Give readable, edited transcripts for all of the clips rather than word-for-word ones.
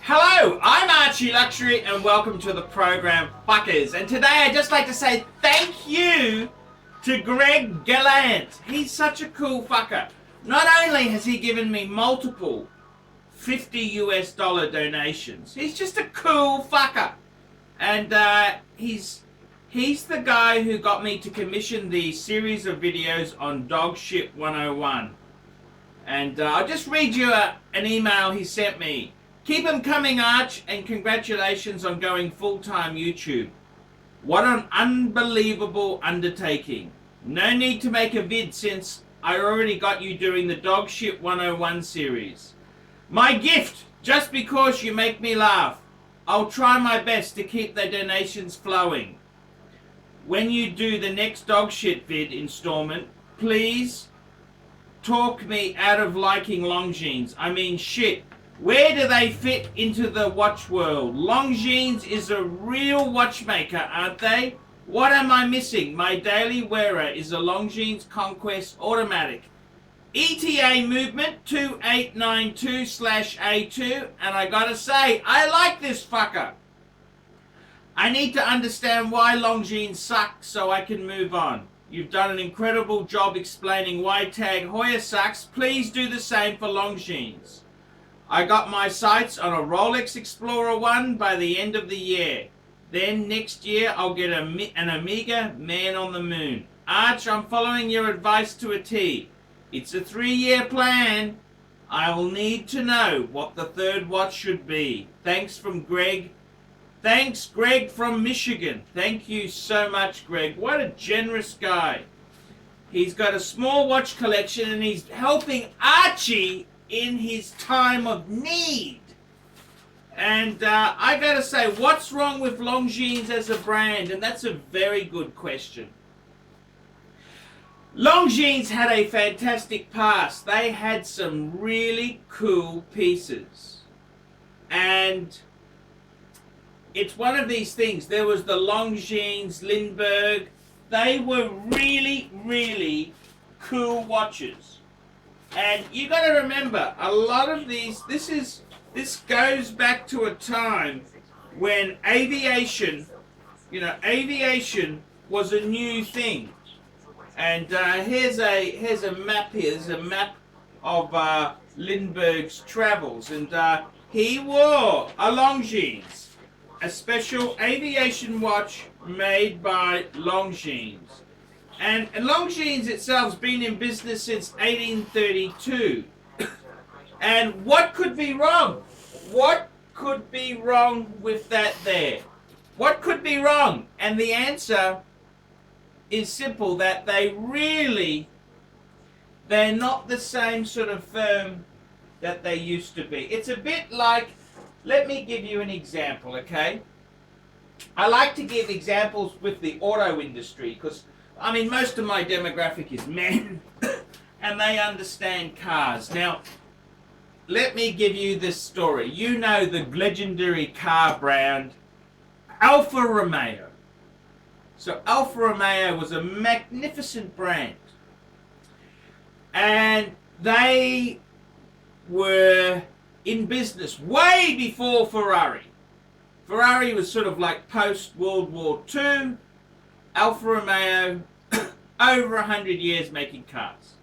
Hello, I'm ArchieLuxury and welcome to the program Fuckers. And today I'd just like to say thank you to Greg Gallant. He's such a cool fucker. Not only has he given me multiple $50 donations, he's just a cool fucker. And he's the guy who got me to commission the series of videos on DOGSHIT 101. And I'll just read you an email he sent me. Keep them coming, Arch, and congratulations on going full-time YouTube. What an unbelievable undertaking. No need to make a vid since I already got you doing the DOGSHIT 101 series. My gift, just because you make me laugh. I'll try my best to keep the donations flowing. When you do the next DOGSHIT vid installment, please talk me out of liking Longines. I mean, shit. Where do they fit into the watch world? Longines is a real watchmaker, aren't they? What am I missing? My daily wearer is a Longines Conquest automatic. ETA movement 2892/A2, and I gotta say, I like this fucker. I need to understand why Longines suck so I can move on. You've done an incredible job explaining why Tag Heuer sucks. Please do the same for Longines. I got my sights on a Rolex Explorer 1 by the end of the year. Then next year I'll get an Omega Man on the Moon. Arch, I'm following your advice to a T. It's a 3-year plan. I'll need to know what the third watch should be. Thanks from Greg. Thanks, Greg from Michigan. Thank you so much, Greg. What a generous guy. He's got a small watch collection and he's helping Archie in his time of need. And I gotta say, what's wrong with Longines as a brand? And that's a very good question. Longines had a fantastic past. They had some really cool pieces. And it's one of these things. There was the Longines, Lindbergh. They were really, really cool watches. And you got to remember, a lot of these, this goes back to a time when aviation was a new thing. And here's a map here. There's a map of Lindbergh's travels, and he wore a Longines, a special aviation watch made by Longines. And Longines itself's been in business since 1832. And what could be wrong? What could be wrong with that there? What could be wrong? And the answer is simple, that they're not the same sort of firm that they used to be. It's a bit like, let me give you an example, okay? I like to give examples with the auto industry because I mean, most of my demographic is men, and they understand cars. Now, let me give you this story. You know the legendary car brand, Alfa Romeo. So Alfa Romeo was a magnificent brand. And they were in business way before Ferrari. Ferrari was sort of like post-World War II. Alfa Romeo, over 100 years making cars.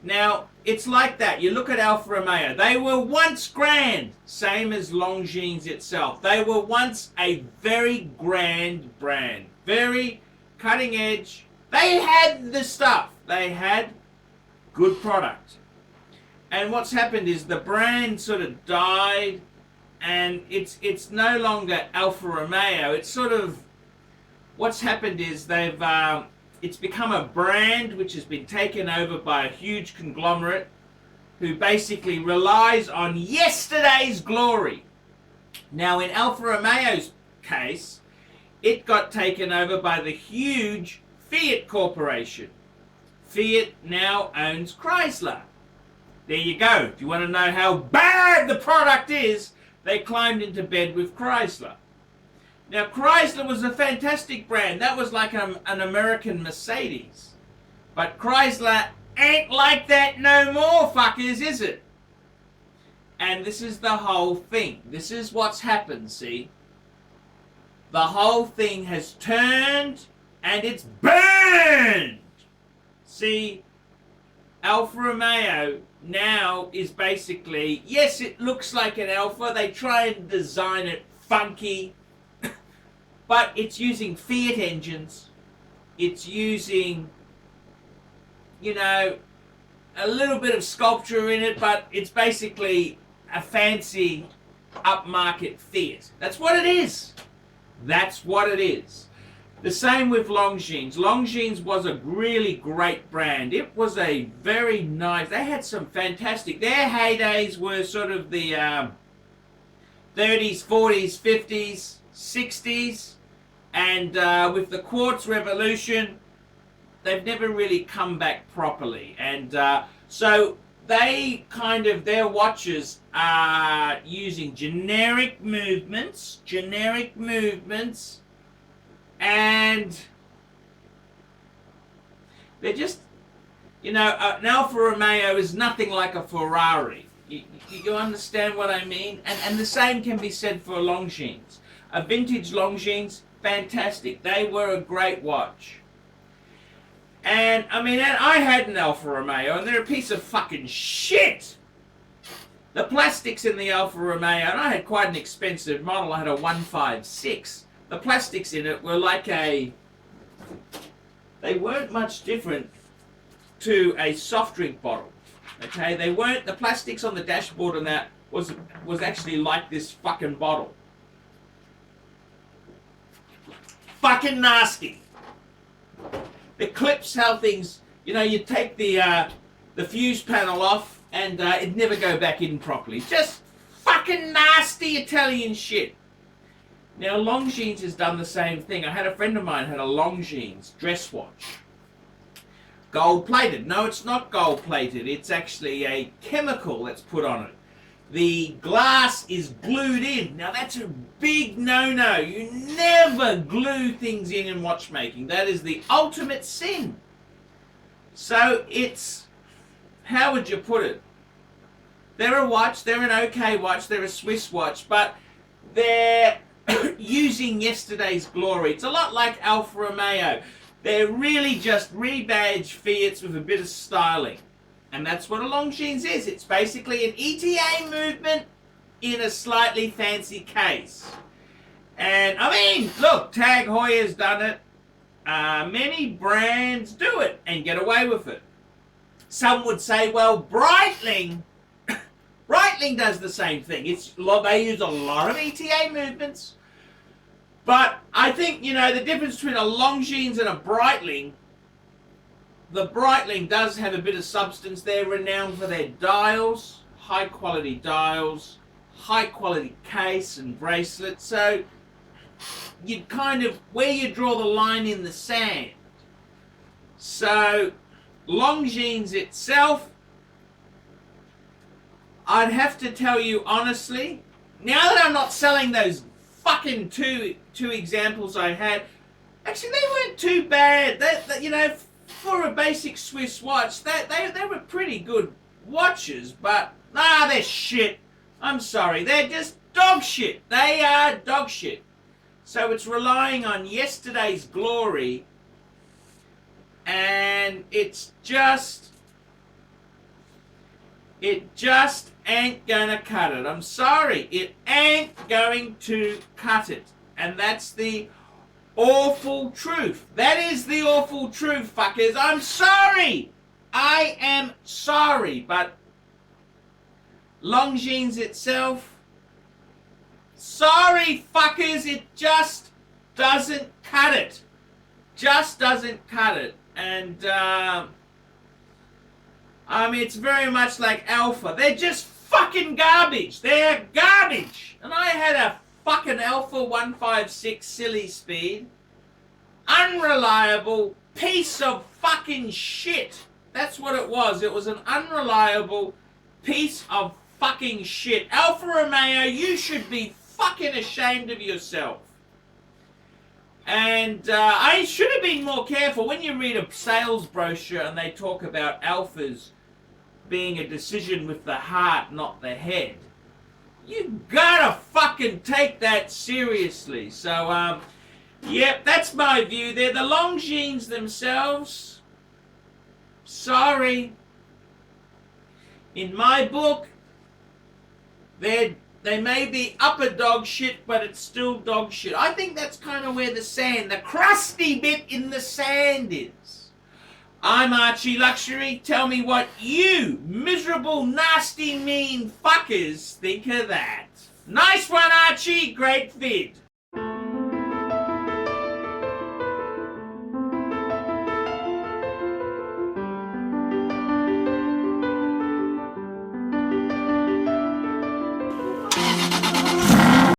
Now, it's like that. You look at Alfa Romeo. They were once grand, same as Longines itself. They were once a very grand brand, very cutting edge. They had the stuff. They had good product. And what's happened is the brand sort of died, and it's no longer Alfa Romeo. It's sort of, what's happened is it's become a brand which has been taken over by a huge conglomerate who basically relies on yesterday's glory. Now, in Alfa Romeo's case, it got taken over by the huge Fiat Corporation. Fiat now owns Chrysler. There you go. Do you want to know how bad the product is? They climbed into bed with Chrysler. Now, Chrysler was a fantastic brand. That was like an American Mercedes. But Chrysler ain't like that no more, fuckers, is it? And this is the whole thing. This is what's happened, see? The whole thing has turned and it's burned. See, Alfa Romeo now is basically, yes, it looks like an Alfa. They try and design it funky, but it's using Fiat engines. It's using, you know, a little bit of sculpture in it, but it's basically a fancy upmarket Fiat. That's what it is. That's what it is. The same with Longines. Longines was a really great brand. It was a very nice, they had some fantastic, their heydays were sort of the 30s, 40s, 50s, 60s, and with the quartz revolution, they've never really come back properly. And so they kind of, their watches are using generic movements, and they're just, you know, an Alfa Romeo is nothing like a Ferrari. You understand what I mean? And the same can be said for Longines. A vintage Longines, fantastic. They were a great watch. And, I mean, I had an Alfa Romeo, and they're a piece of fucking shit. The plastics in the Alfa Romeo, and I had quite an expensive model. I had a 156. The plastics in it were like they weren't much different to a soft drink bottle. Okay, they weren't, the plastics on the dashboard and that was actually like this fucking bottle. Fucking nasty. The clips, how things, you know, you take the fuse panel off and it'd never go back in properly. Just fucking nasty Italian shit. Now, Longines has done the same thing. I had a friend of mine had a Longines dress watch. Gold-plated. No, it's not gold-plated. It's actually a chemical that's put on it. The glass is glued in. Now, that's a big no-no. You never glue things in watchmaking. That is the ultimate sin. So, it's... how would you put it? They're a watch. They're an okay watch. They're a Swiss watch. But they're... using yesterday's glory. It's a lot like Alfa Romeo. They're really just rebadged Fiats with a bit of styling. And that's what a Longines is. It's basically an ETA movement in a slightly fancy case. And, I mean, look, Tag Heuer's done it. Many brands do it and get away with it. Some would say, well, Breitling does the same thing. They use a lot of ETA movements. But I think, you know, the difference between a Longines and a Breitling, the Breitling does have a bit of substance. They're renowned for their dials, high quality case and bracelet. So you'd kind of, where you draw the line in the sand. So Longines itself, I'd have to tell you honestly, now that I'm not selling those fucking two examples I had, actually they weren't too bad. They, you know, for a basic Swiss watch, they were pretty good watches, but nah, they're shit. I'm sorry, they're just dog shit. They are dog shit. So it's relying on yesterday's glory, and it just ain't gonna cut it. I'm sorry, it ain't going to cut it. And that's the awful truth. That is the awful truth, fuckers. I'm sorry. I am sorry, but Longines itself, sorry, fuckers, it just doesn't cut it. Just doesn't cut it. And, I mean, it's very much like Alpha. They're just fucking garbage. They're garbage. And I had a fucking Alpha 156 silly speed. Unreliable piece of fucking shit. That's what it was. It was an unreliable piece of fucking shit. Alfa Romeo, you should be fucking ashamed of yourself. And I should have been more careful. When you read a sales brochure and they talk about Alphas being a decision with the heart, not the head. You gotta fucking take that seriously. So, yep, that's my view. They're the Longines themselves. Sorry. In my book, they may be upper dog shit, but it's still dog shit. I think that's kind of where the crusty bit in the sand is. I'm ArchieLuxury. Tell me what you miserable, nasty, mean fuckers think of that. Nice one, Archie. Great vid.